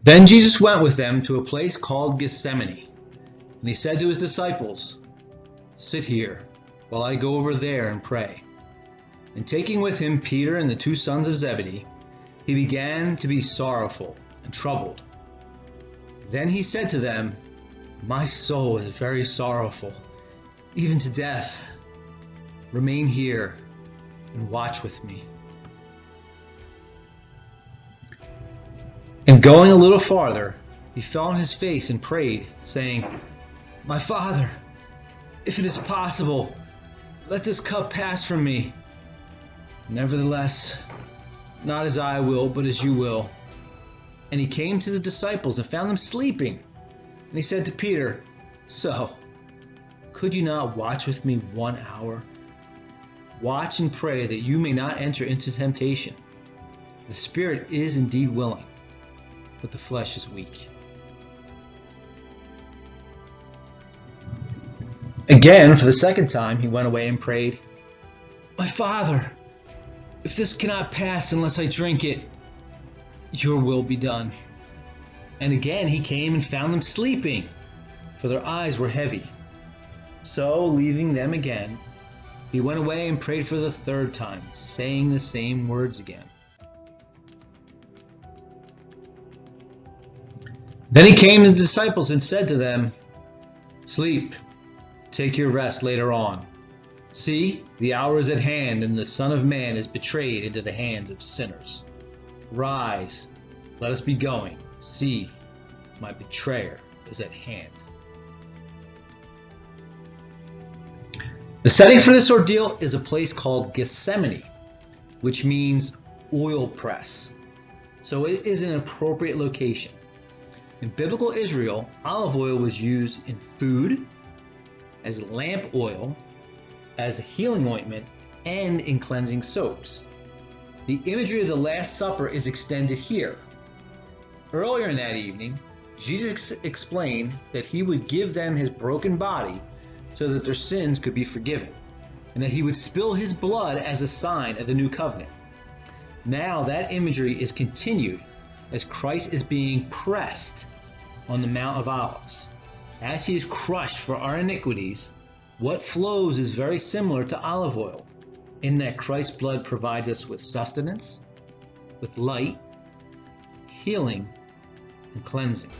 Then Jesus went with them to a place called Gethsemane, and he said to his disciples, "Sit here, while I go over there and pray." And taking with him Peter and the two sons of Zebedee, he began to be sorrowful and troubled. Then he said to them, "My soul is very sorrowful, even to death. Remain here and watch with me." And going a little farther, he fell on his face and prayed, saying, "My Father, if it is possible, let this cup pass from me. Nevertheless, not as I will, but as you will." And he came to the disciples and found them sleeping. And he said to Peter, "So, could you not watch with me 1 hour? Watch and pray that you may not enter into temptation. The spirit is indeed willing, but the flesh is weak." Again, for the second time, he went away and prayed, "My Father, if this cannot pass unless I drink it, your will be done." And again he came and found them sleeping, for their eyes were heavy. So, leaving them again, he went away and prayed for the third time, saying the same words again. Then he came to the disciples and said to them, "Sleep, take your rest later on. See, the hour is at hand, and the Son of Man is betrayed into the hands of sinners. Rise, let us be going. See, my betrayer is at hand." The setting for this ordeal is a place called Gethsemane, which means oil press. So it is an appropriate location. In biblical Israel, olive oil was used in food, as lamp oil, as a healing ointment, and in cleansing soaps. The imagery of the Last Supper is extended here. Earlier in that evening, Jesus explained that he would give them his broken body so that their sins could be forgiven, and that he would spill his blood as a sign of the new covenant. Now that imagery is continued as Christ is being pressed on the Mount of Olives. As he is crushed for our iniquities, what flows is very similar to olive oil, in that Christ's blood provides us with sustenance, with light, healing, and cleansing.